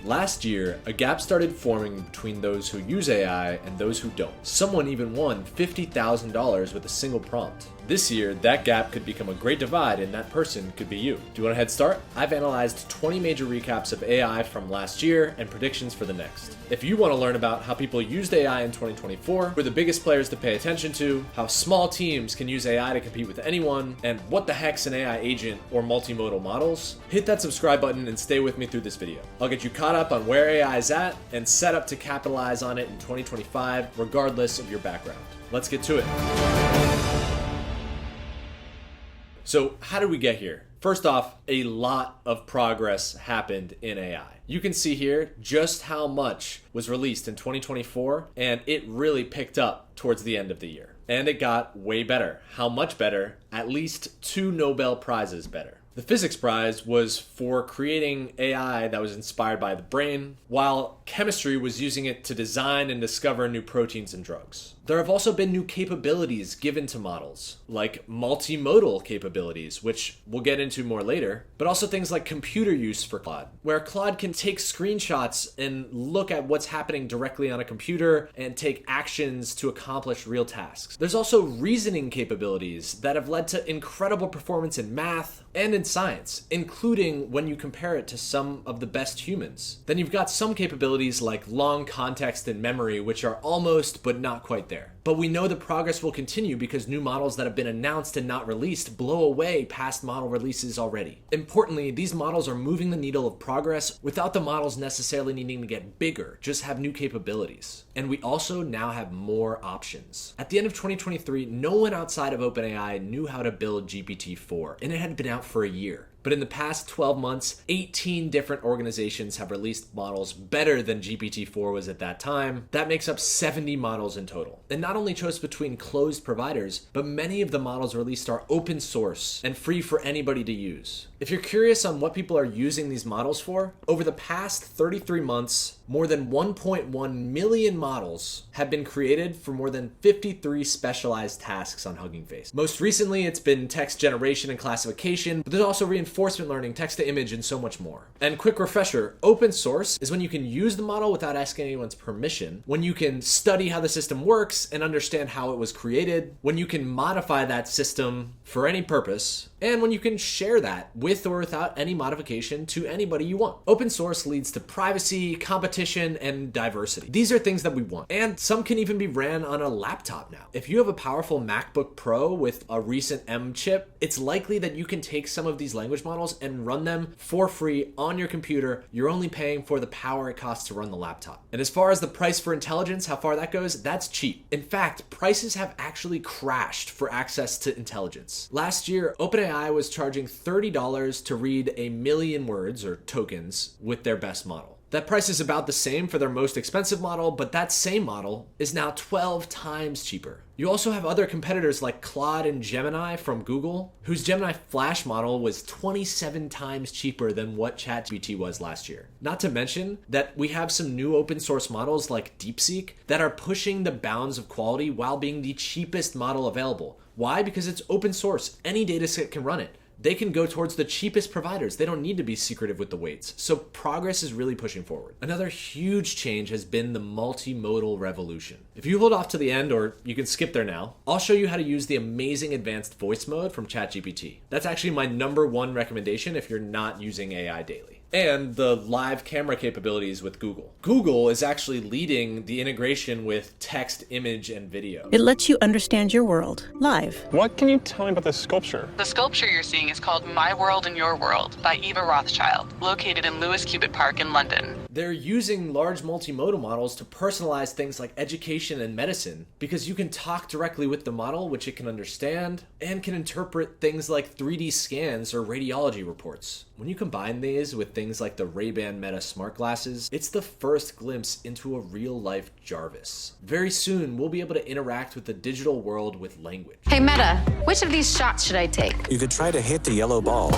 Last year, a gap started forming between those who use AI and those who don't. Someone even won $50,000 with a single prompt. This year, that gap could become a great divide, and that person could be you. Do you want a head start? I've analyzed 20 major recaps of AI from last year and predictions for the next. If you want to learn about how people used AI in 2024, who are the biggest players to pay attention to, how small teams can use AI to compete with anyone, and what the heck's an AI agent or multimodal models, hit that subscribe button and stay with me through this video. I'll get you caught up on where AI is at and set up to capitalize on it in 2025, regardless of your background. Let's get to it. So how did we get here? First off, a lot of progress happened in AI. You can see here just how much was released in 2024, and it really picked up towards the end of the year. And it got way better. How much better? At least 2 Nobel Prizes better. The physics prize was for creating AI that was inspired by the brain, while chemistry was using it to design and discover new proteins and drugs. There have also been new capabilities given to models, like multimodal capabilities, which we'll get into more later, but also things like computer use for Claude, where Claude can take screenshots and look at what's happening directly on a computer and take actions to accomplish real tasks. There's also reasoning capabilities that have led to incredible performance in math and in science, including when you compare it to some of the best humans. Then you've got some capabilities like long context and memory, which are almost but not quite there. But we know the progress will continue because new models that have been announced and not released blow away past model releases already. Importantly, these models are moving the needle of progress without the models necessarily needing to get bigger, just have new capabilities. And we also now have more options. At the end of 2023, no one outside of OpenAI knew how to build GPT-4, and it had been out for a year. But in the past 12 months, 18 different organizations have released models better than GPT-4 was at that time. That makes up 70 models in total. And not only chose between closed providers, but many of the models released are open source and free for anybody to use. If you're curious on what people are using these models for, over the past 33 months, more than 1.1 million models have been created for more than 53 specialized tasks on Hugging Face. Most recently, it's been text generation and classification, but there's also reinforcement learning, text to image, and so much more. And quick refresher, open source is when you can use the model without asking anyone's permission, when you can study how the system works and understand how it was created, when you can modify that system for any purpose, and when you can share that with or without any modification to anybody you want. Open source leads to privacy, competition, and diversity. These are things that we want. And some can even be ran on a laptop now. If you have a powerful MacBook Pro with a recent M chip, it's likely that you can take some of these language models and run them for free on your computer. You're only paying for the power it costs to run the laptop. And as far as the price for intelligence, how far that goes, that's cheap. In fact, prices have actually crashed for access to intelligence. Last year, OpenAI was charging $30 to read 1 million words or tokens with their best model. That price is about the same for their most expensive model, but that same model is now 12 times cheaper. You also have other competitors like Claude and Gemini from Google, whose Gemini Flash model was 27 times cheaper than what ChatGPT was last year. Not to mention that we have some new open source models like DeepSeek that are pushing the bounds of quality while being the cheapest model available. Why? Because it's open source. Any dataset can run it. They can go towards the cheapest providers. They don't need to be secretive with the weights. So progress is really pushing forward. Another huge change has been the multimodal revolution. If you hold off to the end, or you can skip there now, I'll show you how to use the amazing advanced voice mode from ChatGPT. That's actually my #1 recommendation if you're not using AI daily. And the live camera capabilities with Google. Google is actually leading the integration with text, image, and video. It lets you understand your world live. What can you tell me about this sculpture? The sculpture you're seeing is called My World and Your World by Eva Rothschild, located in Lewis Cubitt Park in London. They're using large multimodal models to personalize things like education and medicine because you can talk directly with the model, which it can understand, and can interpret things like 3D scans or radiology reports. When you combine these with things like the Ray-Ban Meta smart glasses, it's the first glimpse into a real-life Jarvis. Very soon, we'll be able to interact with the digital world with language. Hey Meta, which of these shots should I take? You could try to hit the yellow ball.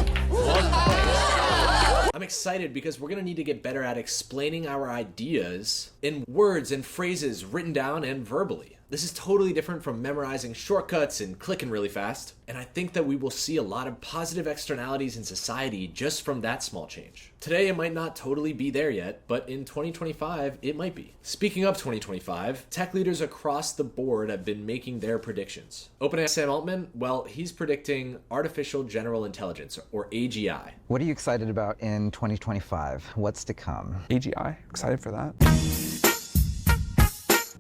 I'm excited because we're going to need to get better at explaining our ideas in words and phrases written down and verbally. This is totally different from memorizing shortcuts and clicking really fast, and I think that we will see a lot of positive externalities in society just from that small change. Today it might not totally be there yet, but in 2025 it might be. Speaking of 2025, tech leaders across the board have been making their predictions. OpenAI Sam Altman, well, he's predicting artificial general intelligence, or AGI. What are you excited about in 2025? What's to come? AGI, excited for that.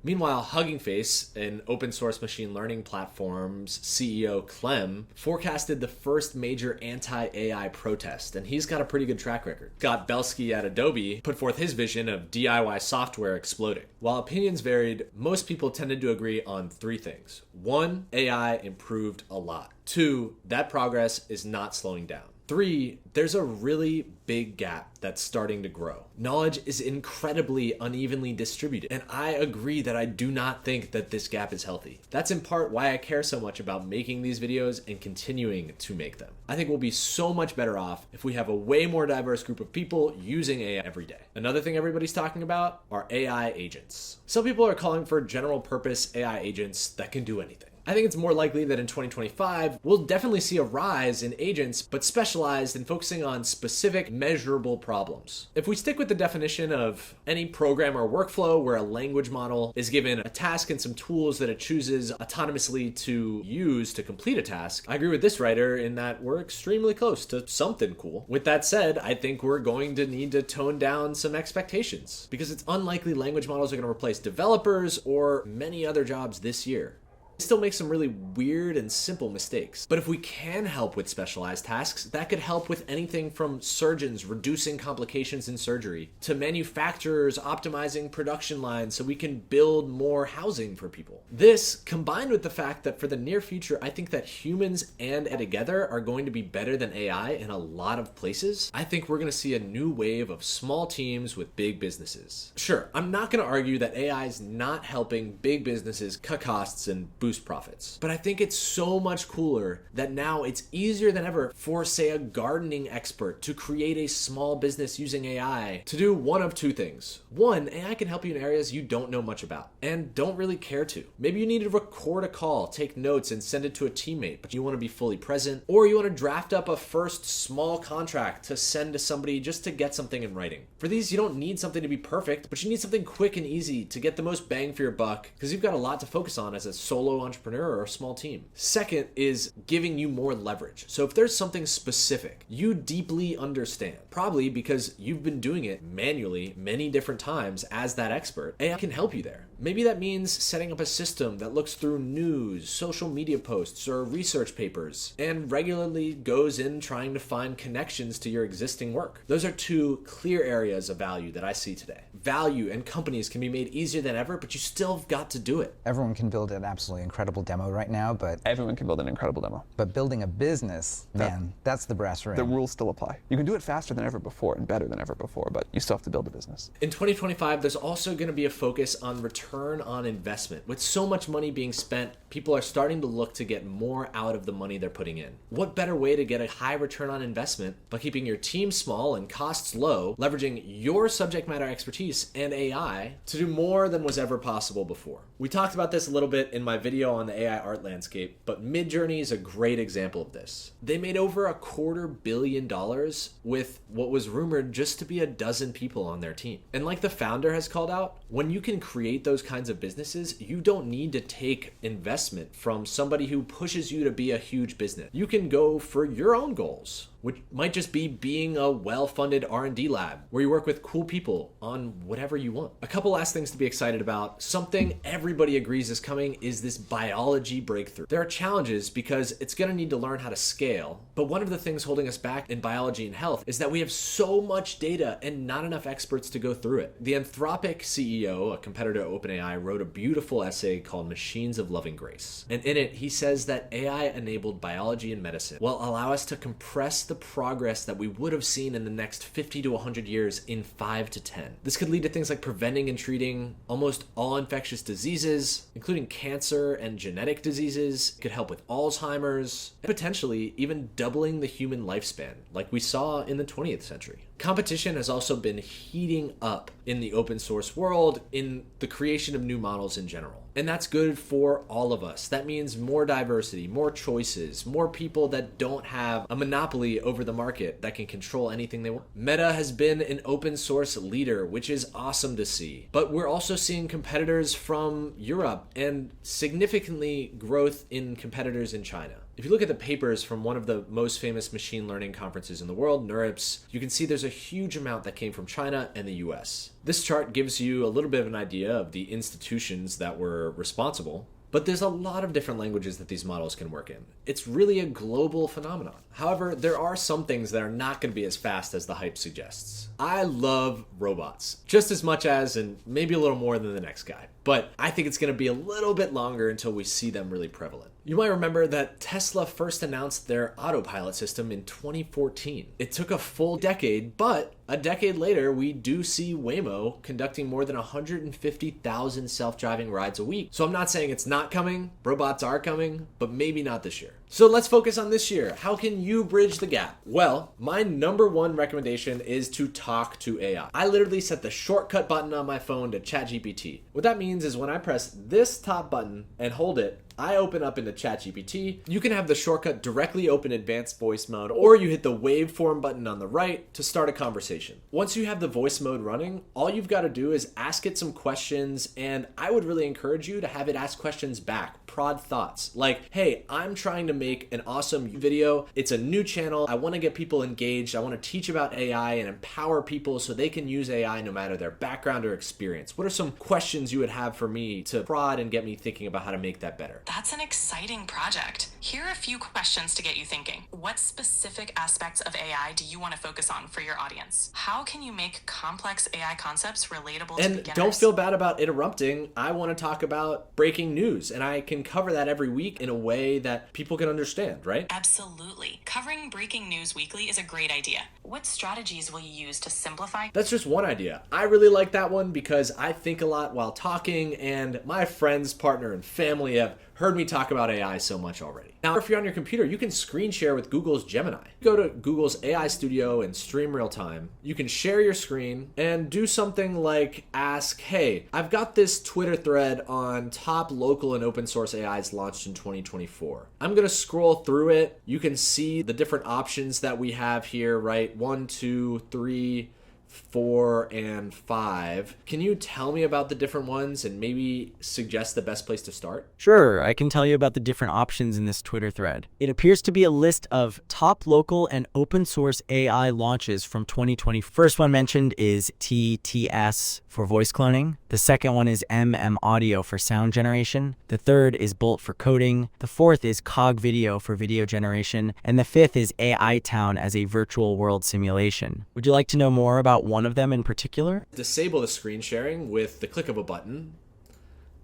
Meanwhile, Hugging Face, an open source machine learning platform's CEO, Clem, forecasted the first major anti-AI protest, and he's got a pretty good track record. Scott Belsky at Adobe put forth his vision of DIY software exploding. While opinions varied, most people tended to agree on 3 things. 1, AI improved a lot. 2, that progress is not slowing down. 3, there's a really big gap that's starting to grow. Knowledge is incredibly unevenly distributed, and I agree that I do not think that this gap is healthy. That's in part why I care so much about making these videos and continuing to make them. I think we'll be so much better off if we have a way more diverse group of people using AI every day. Another thing everybody's talking about are AI agents. Some people are calling for general purpose AI agents that can do anything. I think it's more likely that in 2025, we'll definitely see a rise in agents, but specialized in focusing on specific measurable problems. If we stick with the definition of any program or workflow where a language model is given a task and some tools that it chooses autonomously to use to complete a task, I agree with this writer in that we're extremely close to something cool. With that said, I think we're going to need to tone down some expectations because it's unlikely language models are going to replace developers or many other jobs this year. Still make some really weird and simple mistakes. But if we can help with specialized tasks, that could help with anything from surgeons reducing complications in surgery to manufacturers optimizing production lines so we can build more housing for people. This, combined with the fact that for the near future, I think that humans and AI together are going to be better than AI in a lot of places, I think we're going to see a new wave of small teams with big businesses. Sure, I'm not going to argue that AI is not helping big businesses cut costs and boost profits. But I think it's so much cooler that now it's easier than ever for, say, a gardening expert to create a small business using AI to do one of 2 things. 1, AI can help you in areas you don't know much about and don't really care to. Maybe you need to record a call, take notes, and send it to a teammate, but you want to be fully present, or you want to draft up a first small contract to send to somebody just to get something in writing. For these, you don't need something to be perfect, but you need something quick and easy to get the most bang for your buck because you've got a lot to focus on as a solo entrepreneur or a small team. Second is giving you more leverage. So if there's something specific you deeply understand, probably because you've been doing it manually many different times as that expert, AI can help you there. Maybe that means setting up a system that looks through news, social media posts, or research papers, and regularly goes in trying to find connections to your existing work. Those are 2 clear areas of value that I see today. Value and companies can be made easier than ever, but you still have got to do it. Everyone can build an absolutely incredible demo right now, but Everyone can build an incredible demo. building a business, man, that's the brass ring. The rules still apply. You can do it faster than ever before and better than ever before, but you still have to build a business. In 2025, there's also going to be a focus on return on investment. With so much money being spent, people are starting to look to get more out of the money they're putting in. What better way to get a high return on investment by keeping your team small and costs low, leveraging your subject matter expertise and AI to do more than was ever possible before? We talked about this a little bit in my video on the AI art landscape, but Midjourney is a great example of this. They made over $250 million with what was rumored just to be a dozen people on their team. And like the founder has called out, when you can create those kinds of businesses, you don't need to take investment from somebody who pushes you to be a huge business. You can go for your own goals, which might just be being a well-funded R&D lab where you work with cool people on whatever you want. A couple last things to be excited about. Something everybody agrees is coming is this biology breakthrough. There are challenges because it's going to need to learn how to scale, but one of the things holding us back in biology and health is that we have so much data and not enough experts to go through it. The Anthropic CEO, a competitor to OpenAI, wrote a beautiful essay called Machines of Loving Grace. And in it, he says that AI-enabled biology and medicine will allow us to compress the progress that we would have seen in the next 50 to 100 years in 5 to 10. This could lead to things like preventing and treating almost all infectious diseases, including cancer and genetic diseases. It could help with Alzheimer's, and potentially even doubling the human lifespan, like we saw in the 20th century. Competition has also been heating up in the open source world in the creation of new models in general. And that's good for all of us. That means more diversity, more choices, more people that don't have a monopoly over the market that can control anything they want. Meta has been an open source leader, which is awesome to see. But we're also seeing competitors from Europe and significantly growth in competitors in China. If you look at the papers from one of the most famous machine learning conferences in the world, NeurIPS, you can see there's a huge amount that came from China and the US. This chart gives you a little bit of an idea of the institutions that were responsible, but there's a lot of different languages that these models can work in. It's really a global phenomenon. However, there are some things that are not going to be as fast as the hype suggests. I love robots, just as much as, and maybe a little more than the next guy. But I think it's going to be a little bit longer until we see them really prevalent. You might remember that Tesla first announced their autopilot system in 2014. It took a full decade, but a decade later, we do see Waymo conducting more than 150,000 self-driving rides a week. So I'm not saying it's not coming, robots are coming, but maybe not this year. So let's focus on this year. How can you bridge the gap? Well, my number one recommendation is to talk to AI. I literally set the shortcut button on my phone to ChatGPT. What that means is when I press this top button and hold it, I open up into ChatGPT. You can have the shortcut directly open advanced voice mode, or you hit the waveform button on the right to start a conversation. Once you have the voice mode running, all you've got to do is ask it some questions, and I would really encourage you to have it ask questions back, prod thoughts. Like, hey, I'm trying to make an awesome video. It's a new channel. I want to get people engaged. I want to teach about AI and empower people so they can use AI no matter their background or experience. What are some questions you would have for me to prod and get me thinking about how to make that better? That's an exciting project. Here are a few questions to get you thinking. What specific aspects of AI do you want to focus on for your audience? How can you make complex AI concepts relatable to beginners? And don't feel bad about interrupting. I want to talk about breaking news, and I can cover that every week in a way that people can understand, right? Absolutely. Covering breaking news weekly is a great idea. What strategies will you use to simplify? That's just one idea. I really like that one because I think a lot while talking, and my friends, partner, and family have heard me talk about AI so much already. Now, if you're on your computer, you can screen share with Google's Gemini. Go to Google's AI Studio and stream real time. You can share your screen and do something like ask, hey, I've got this Twitter thread on top local and open source AIs launched in 2024. I'm gonna scroll through it. You can see the different options that we have here, right? 1, 2, 3, 4, and 5. Can you tell me about the different ones and maybe suggest the best place to start? Sure, I can tell you about the different options in this Twitter thread. It appears to be a list of top local and open source AI launches from 2020. First one mentioned is TTS for voice cloning. The second one is Audio for sound generation. The third is Bolt for coding. The fourth is Cog Video for video generation. And the fifth is AI Town as a virtual world simulation. Would you like to know more about one of them in particular? Disable the screen sharing with the click of a button.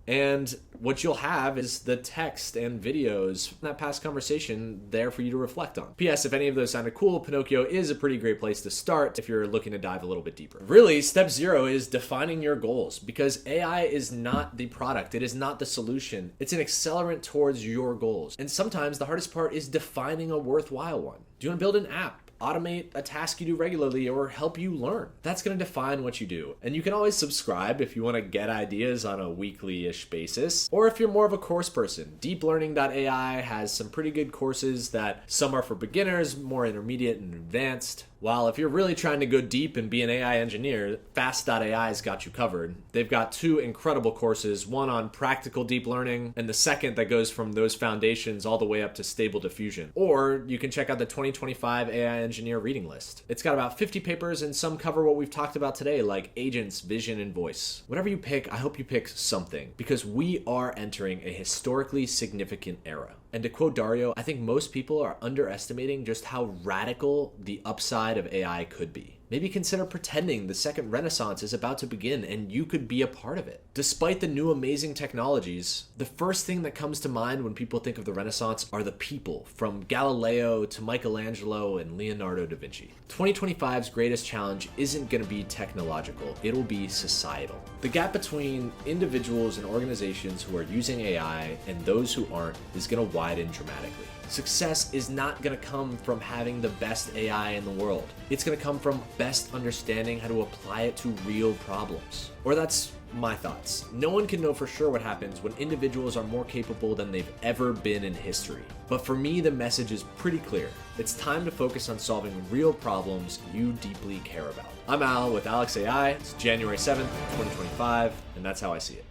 And what you'll have is the text and videos from that past conversation there for you to reflect on. P.S. If any of those sounded cool, Pinocchio is a pretty great place to start if you're looking to dive a little bit deeper. Really, step 0 is defining your goals, because AI is not the product. It is not the solution. It's an accelerant towards your goals. And sometimes the hardest part is defining a worthwhile one. Do you want to build an app? Automate a task you do regularly, or help you learn? That's going to define what you do. And you can always subscribe if you want to get ideas on a weekly-ish basis, or if you're more of a course person. Deeplearning.ai has some pretty good courses that some are for beginners, more intermediate and advanced. While if you're really trying to go deep and be an AI engineer, Fast.ai's got you covered. They've got 2 incredible courses, one on practical deep learning, and the second that goes from those foundations all the way up to stable diffusion. Or you can check out the 2025 AI Engineer reading list. It's got about 50 papers, and some cover what we've talked about today, like agents, vision, and voice. Whatever you pick, I hope you pick something, because we are entering a historically significant era. And to quote Dario, I think most people are underestimating just how radical the upside of AI could be. Maybe consider pretending the second renaissance is about to begin and you could be a part of it. Despite the new amazing technologies, the first thing that comes to mind when people think of the Renaissance are the people, from Galileo to Michelangelo and Leonardo da Vinci. 2025's greatest challenge isn't going to be technological, it'll be societal. The gap between individuals and organizations who are using AI and those who aren't is going to widen dramatically. Success is not going to come from having the best AI in the world. It's going to come from best understanding how to apply it to real problems. Or that's my thoughts. No one can know for sure what happens when individuals are more capable than they've ever been in history. But for me, the message is pretty clear. It's time to focus on solving real problems you deeply care about. I'm Al with Alex AI. It's January 7th, 2025, and that's how I see it.